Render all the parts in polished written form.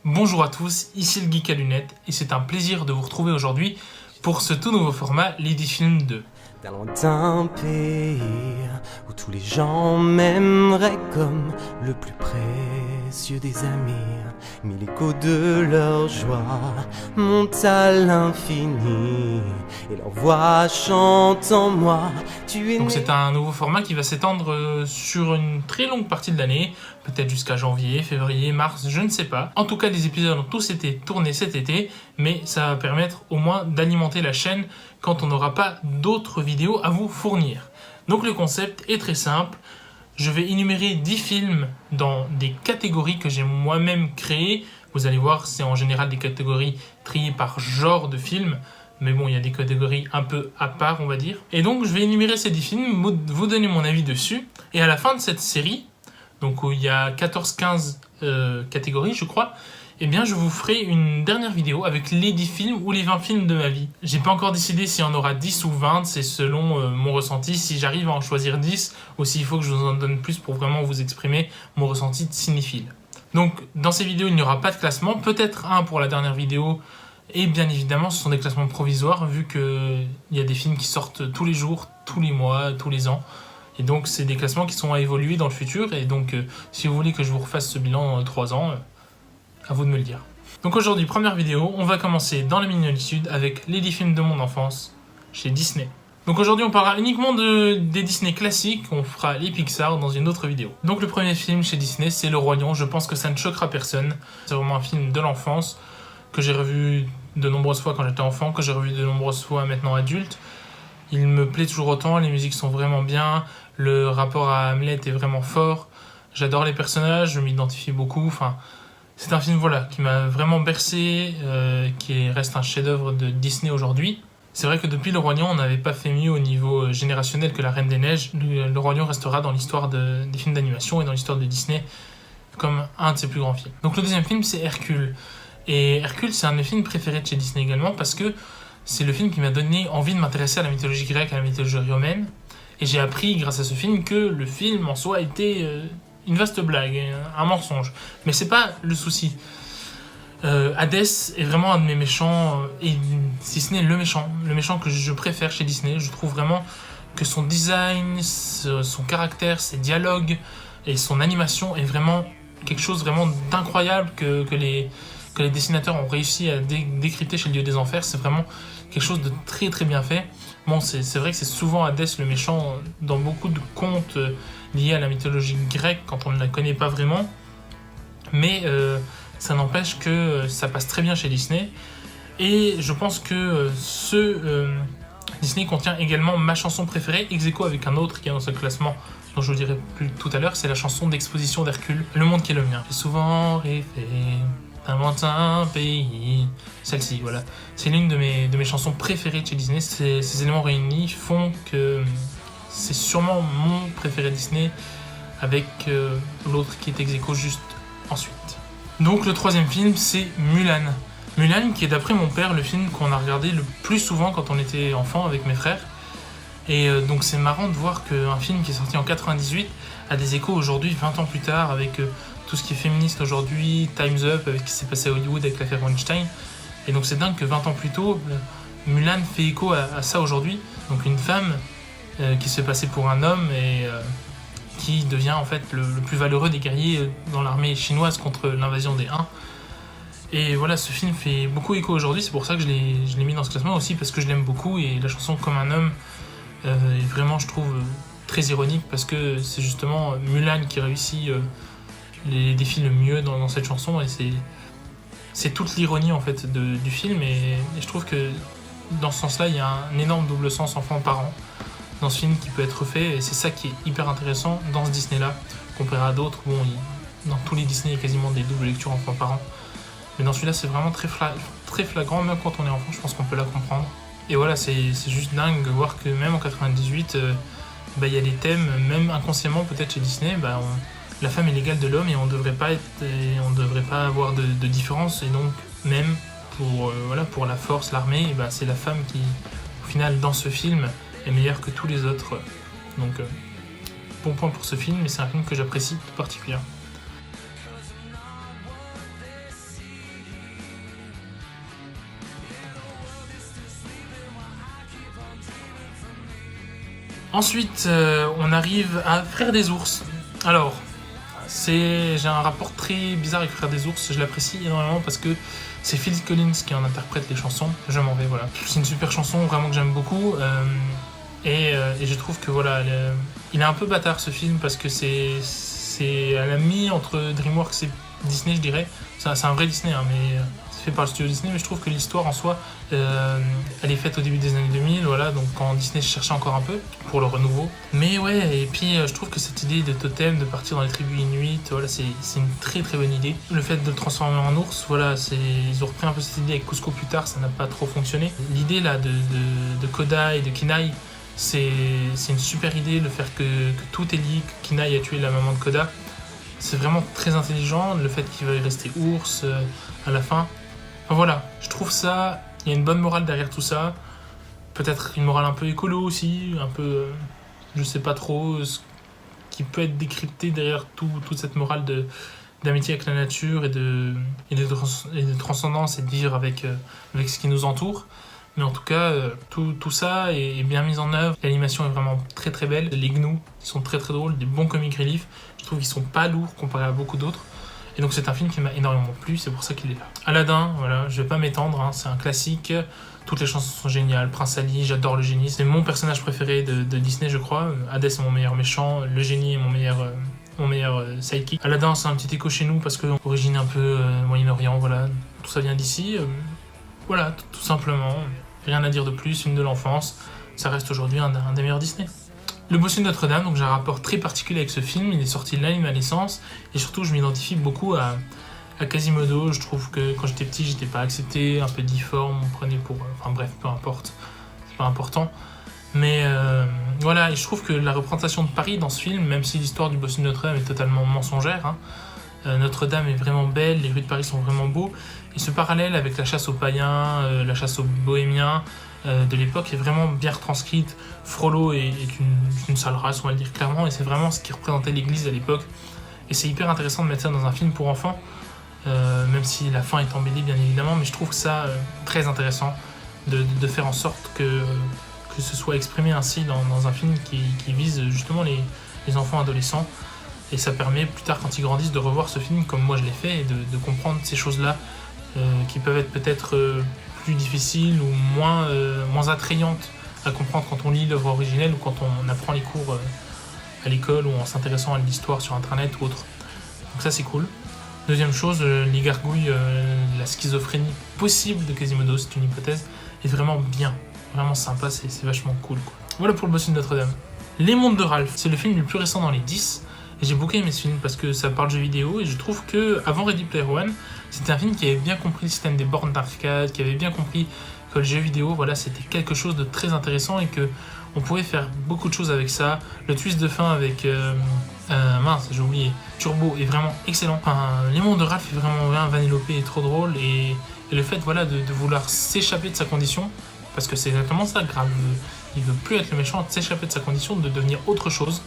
Bonjour à tous, ici le Geek à lunettes et c'est un plaisir de vous retrouver aujourd'hui pour ce tout nouveau format Lady Film 2. D'un lointain pays où tous les gens m'aimeraient comme le plus précieux des amis. Mille échos de leur joie montent à l'infini et leur voix chante en moi. Tu es Donc c'est un nouveau format qui va s'étendre sur une très longue partie de l'année, peut-être jusqu'à janvier, février, mars, je ne sais pas. En tout cas, les épisodes ont tous été tournés cet été, mais ça va permettre au moins d'alimenter la chaîne quand on n'aura pas d'autres vidéos à vous fournir. Donc le concept est très simple. Je vais énumérer 10 films dans des catégories que j'ai moi-même créées. Vous allez voir, c'est en général des catégories triées par genre de film. Mais bon, il y a des catégories un peu à part, on va dire. Et donc, je vais énumérer ces 10 films, vous donner mon avis dessus. Et à la fin de cette série, donc où il y a 14-15 catégories, je crois, eh bien, je vous ferai une dernière vidéo avec les 10 films ou les 20 films de ma vie. J'ai pas encore décidé s'il y en aura 10 ou 20, c'est selon mon ressenti, si j'arrive à en choisir 10, ou s'il faut que je vous en donne plus pour vraiment vous exprimer mon ressenti de cinéphile. Donc, dans ces vidéos, il n'y aura pas de classement, peut-être un pour la dernière vidéo, et bien évidemment, ce sont des classements provisoires, vu qu'il y a des films qui sortent tous les jours, tous les mois, tous les ans. Et donc, c'est des classements qui sont à évoluer dans le futur. Et donc, si vous voulez que je vous refasse ce bilan dans 3 ans, à vous de me le dire. Donc aujourd'hui, première vidéo, on va commencer dans la mignonitude avec les 10 films de mon enfance chez Disney. Donc aujourd'hui, on parlera uniquement des Disney classiques, on fera les Pixar dans une autre vidéo. Donc le premier film chez Disney, c'est Le Roi Lion. Je pense que ça ne choquera personne. C'est vraiment un film de l'enfance que j'ai revu de nombreuses fois quand j'étais enfant, que j'ai revu de nombreuses fois maintenant adulte. Il me plaît toujours autant, les musiques sont vraiment bien, le rapport à Hamlet est vraiment fort. J'adore les personnages, je m'identifie beaucoup, enfin... C'est un film voilà, qui m'a vraiment bercé, qui reste un chef-d'œuvre de Disney aujourd'hui. C'est vrai que depuis Le Roi Lion, on n'avait pas fait mieux au niveau générationnel que La Reine des Neiges. Le Roi Lion restera dans l'histoire des films d'animation et dans l'histoire de Disney comme un de ses plus grands films. Donc le deuxième film, c'est Hercule. Et Hercule, c'est un de mes films préférés de chez Disney également parce que c'est le film qui m'a donné envie de m'intéresser à la mythologie grecque, à la mythologie romaine. Et j'ai appris grâce à ce film que le film en soi était... une vaste blague, un mensonge. Mais c'est pas le souci. Hadès est vraiment un de mes méchants, et si ce n'est le méchant que je préfère chez Disney. Je trouve vraiment que son design, son caractère, ses dialogues et son animation est vraiment quelque chose vraiment d'incroyable que les dessinateurs ont réussi à décrypter chez le Dieu des Enfers. C'est vraiment quelque chose de très très bien fait. Bon, c'est vrai que c'est souvent Hadès le méchant dans beaucoup de contes liés à la mythologie grecque quand on ne la connaît pas vraiment. Mais ça n'empêche que ça passe très bien chez Disney. Et je pense que Disney contient également ma chanson préférée, ex aequo avec un autre qui est dans ce classement dont je vous dirai plus tout à l'heure, c'est la chanson d'exposition d'Hercule, Le monde qui est le mien. J'ai souvent rêvé d'un lointain pays. Celle-ci, voilà. C'est l'une de mes chansons préférées de chez Disney. Ces éléments réunis font que c'est sûrement mon préféré Disney, avec l'autre qui est ex aequo juste ensuite. Donc le troisième film, c'est Mulan. Mulan, qui est d'après mon père le film qu'on a regardé le plus souvent quand on était enfant avec mes frères. Et donc c'est marrant de voir qu'un film qui est sorti en 98 a des échos aujourd'hui, 20 ans plus tard, avec tout ce qui est féministe aujourd'hui, Time's Up, avec ce qui s'est passé à Hollywood avec l'affaire Weinstein. Et donc c'est dingue que 20 ans plus tôt, Mulan fait écho à ça aujourd'hui. Donc une femme qui se fait passer pour un homme et qui devient en fait le plus valeureux des guerriers dans l'armée chinoise contre l'invasion des Huns. Et voilà, ce film fait beaucoup écho aujourd'hui, c'est pour ça que je l'ai mis dans ce classement aussi, parce que je l'aime beaucoup, et la chanson Comme un homme est vraiment, je trouve, très ironique, parce que c'est justement Mulan qui réussit les défis le mieux dans cette chanson, et c'est toute l'ironie en fait du film, et je trouve que dans ce sens-là, il y a un énorme double sens enfant-parent dans ce film qui peut être fait, et c'est ça qui est hyper intéressant dans ce Disney-là, comparé à d'autres. Bon, dans tous les Disney, il y a quasiment des doubles lectures enfant-parent, mais dans celui-là, c'est vraiment très flagrant, même quand on est enfant, je pense qu'on peut la comprendre. Et voilà, c'est juste dingue de voir que même en 98, il y a des thèmes, même inconsciemment peut-être chez Disney, la femme est l'égale de l'homme et on ne devrait pas avoir de différence, et donc même pour la force, l'armée, c'est la femme qui, au final, dans ce film, est meilleure que tous les autres. Donc, bon point pour ce film, mais c'est un film que j'apprécie tout particulièrement. Ensuite, on arrive à Frères des ours. Alors, j'ai un rapport très bizarre avec Frères des ours, je l'apprécie énormément parce que c'est Phil Collins qui en interprète les chansons. Je m'en vais, voilà. C'est une super chanson, vraiment que j'aime beaucoup. Et je trouve que voilà, il est un peu bâtard ce film parce que c'est à la mi entre DreamWorks et Disney, je dirais. C'est un vrai Disney, hein, mais c'est fait par le studio Disney. Mais je trouve que l'histoire en soi, elle est faite au début des années 2000, voilà, donc quand Disney cherchait encore un peu pour le renouveau. Mais ouais, et puis je trouve que cette idée de totem, de partir dans les tribus inuites, voilà, c'est une très très bonne idée. Le fait de le transformer en ours, voilà, ils ont repris un peu cette idée avec Cusco plus tard, ça n'a pas trop fonctionné. L'idée là de Koda et de Kenai, c'est une super idée, le fait que tout est lié, que Kenai a tué la maman de Koda. C'est vraiment très intelligent, le fait qu'il veuille rester ours à la fin. Enfin, voilà, je trouve ça, il y a une bonne morale derrière tout ça. Peut-être une morale un peu écolo aussi, un peu, je sais pas trop, ce qui peut être décrypté derrière toute cette morale d'amitié avec la nature et de transcendance et de vivre avec ce qui nous entoure. Mais en tout cas, tout ça est bien mis en œuvre. L'animation est vraiment très très belle. Les gnous sont très très drôles, des bons comic relief. Je trouve qu'ils sont pas lourds comparé à beaucoup d'autres. Et donc c'est un film qui m'a énormément plu, c'est pour ça qu'il est là. Aladdin, voilà, je vais pas m'étendre, hein, c'est un classique. Toutes les chansons sont géniales. Prince Ali, j'adore le génie. C'est mon personnage préféré de Disney, je crois. Hadès est mon meilleur méchant, le génie est mon meilleur sidekick. Aladdin, c'est un petit écho chez nous parce que origine un peu Moyen-Orient, voilà. Tout ça vient d'ici. Voilà, tout simplement. Rien à dire de plus, film de l'enfance. Ça reste aujourd'hui un des meilleurs Disney. Le Bossu de Notre-Dame, donc j'ai un rapport très particulier avec ce film. Il est sorti l'année de ma naissance. Et surtout, je m'identifie beaucoup à Quasimodo. Je trouve que quand j'étais petit, j'étais pas accepté, un peu difforme, on me prenait pour... Enfin bref, peu importe. C'est pas important. Mais voilà, et je trouve que la représentation de Paris dans ce film, même si l'histoire du Bossu de Notre-Dame est totalement mensongère, hein, Notre-Dame est vraiment belle, les rues de Paris sont vraiment beaux. Et ce parallèle avec la chasse aux païens, la chasse aux bohémiens de l'époque est vraiment bien retranscrite. Frollo est une sale race, on va le dire clairement, et c'est vraiment ce qui représentait l'église à l'époque. Et c'est hyper intéressant de mettre ça dans un film pour enfants, même si la fin est embellie bien évidemment, mais je trouve ça très intéressant de faire en sorte que ce soit exprimé ainsi dans un film qui vise justement les enfants adolescents. Et ça permet plus tard quand ils grandissent de revoir ce film comme moi je l'ai fait et de comprendre ces choses-là qui peuvent être peut-être plus difficiles ou moins attrayantes à comprendre quand on lit l'œuvre originelle ou quand on apprend les cours à l'école ou en s'intéressant à l'histoire sur internet ou autre. Donc ça c'est cool. Deuxième chose, les gargouilles, la schizophrénie possible de Quasimodo, c'est une hypothèse, est vraiment bien, vraiment sympa, c'est vachement cool, quoi. Voilà pour le Bossu de Notre-Dame. Les Mondes de Ralph, c'est le film le plus récent dans les 10. Et j'ai beaucoup aimé ce film parce que ça parle de jeux vidéo et je trouve que avant Ready Player One, c'était un film qui avait bien compris le système des bornes d'arcade, qui avait bien compris que le jeu vidéo, voilà, c'était quelque chose de très intéressant et que on pouvait faire beaucoup de choses avec ça. Le twist de fin avec mince, j'ai oublié, Turbo est vraiment excellent. Enfin, Les Mondes de Ralph est vraiment bien, Vanellope est trop drôle et le fait voilà de vouloir s'échapper de sa condition, parce que c'est exactement ça, grave. Il veut plus être le méchant, s'échapper de sa condition, de devenir autre chose.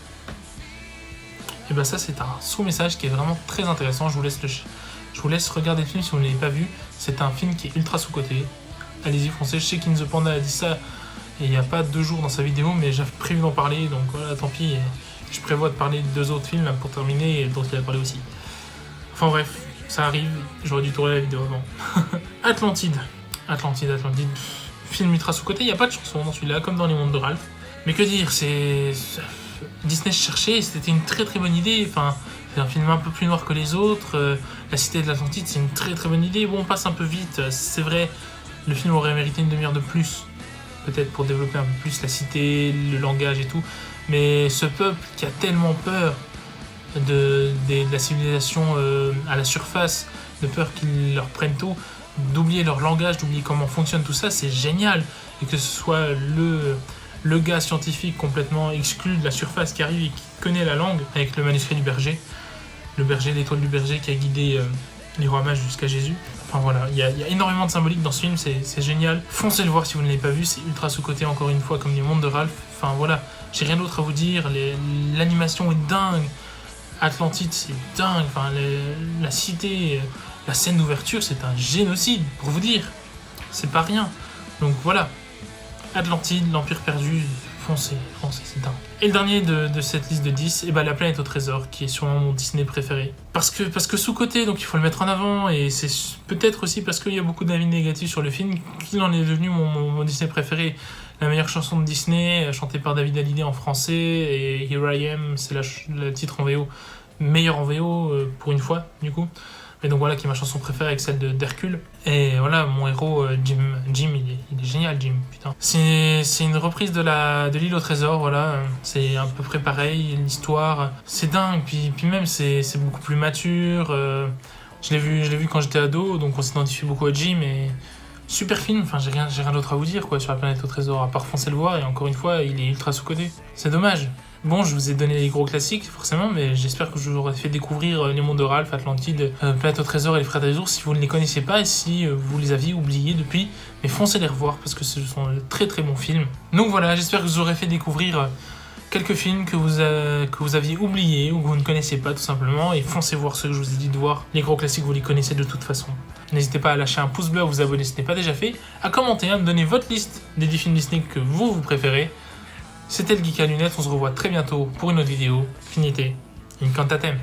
Et ben ça c'est un sous-message qui est vraiment très intéressant, je vous laisse regarder le film si vous ne l'avez pas vu, c'est un film qui est ultra sous-coté, allez-y foncez, je sais qu'In The Panda a dit ça il n'y a pas 2 jours dans sa vidéo mais j'avais prévu d'en parler donc voilà tant pis, je prévois de parler de 2 autres films là, pour terminer et dont il a parlé aussi. Enfin bref, ça arrive, j'aurais dû tourner la vidéo avant. Atlantide, film ultra sous-coté, il n'y a pas de chanson dans celui-là comme dans Les Mondes de Ralph, mais que dire, Disney cherchait, c'était une très très bonne idée. Enfin, c'est un film un peu plus noir que les autres. La Cité de l'Atlantide, c'est une très très bonne idée. Bon, on passe un peu vite, c'est vrai. Le film aurait mérité une demi-heure de plus, peut-être pour développer un peu plus la cité, le langage et tout. Mais ce peuple qui a tellement peur de la civilisation à la surface, de peur qu'ils leur prennent tout, d'oublier leur langage, d'oublier comment fonctionne tout ça, c'est génial. Et que ce soit le gars scientifique complètement exclu de la surface qui arrive et qui connaît la langue avec le manuscrit du berger, l'étoile du berger qui a guidé les rois mages jusqu'à Jésus. Enfin voilà, il y a énormément de symbolique dans ce film, c'est génial. Foncez le voir si vous ne l'avez pas vu, c'est ultra sous-coté encore une fois comme Les Mondes de Ralph. Enfin voilà, j'ai rien d'autre à vous dire, l'animation est dingue, Atlantide c'est dingue, enfin, la cité, la scène d'ouverture c'est un génocide pour vous dire, c'est pas rien. Donc voilà. Atlantide, l'Empire perdu, Foncez, c'est dingue. Et le dernier de cette liste de 10, La planète au trésor, qui est sûrement mon Disney préféré. Parce que sous-côté, donc il faut le mettre en avant, et c'est peut-être aussi parce qu'il y a beaucoup d'avis négatifs sur le film qu'il en est devenu mon Disney préféré. La meilleure chanson de Disney, chantée par David Hallyday en français, et Here I Am, c'est le titre en VO, meilleur en VO pour une fois, du coup. Et donc voilà, qui est ma chanson préférée avec celle d'Hercule. Et voilà, mon héros, Jim, il est génial, Jim, putain. C'est une reprise de l'île au trésor, voilà. C'est à peu près pareil, l'histoire, c'est dingue. Puis même, c'est beaucoup plus mature. Je l'ai vu quand j'étais ado, donc on s'identifie beaucoup à Jim. Et super film, enfin j'ai rien d'autre à vous dire quoi sur la planète au trésor, à part foncer le voir, et encore une fois, il est ultra sous-coté. C'est dommage. Bon, je vous ai donné les gros classiques, forcément, mais j'espère que je vous aurai fait découvrir Les Mondes de Ralph, Atlantide, Planète au Trésor et Les Frères des Ours si vous ne les connaissez pas et si vous les aviez oubliés depuis. Mais foncez les revoir parce que ce sont de très très bons films. Donc voilà, j'espère que je vous aurai fait découvrir quelques films que vous aviez oubliés ou que vous ne connaissez pas tout simplement. Et foncez voir ceux que je vous ai dit de voir. Les gros classiques, vous les connaissez de toute façon. N'hésitez pas à lâcher un pouce bleu, à vous abonner si ce n'est pas déjà fait, à commenter, à me donner votre liste des 10 films Disney que vous préférez. C'était le Geek à lunettes, on se revoit très bientôt pour une autre vidéo. Finité, in cantatem.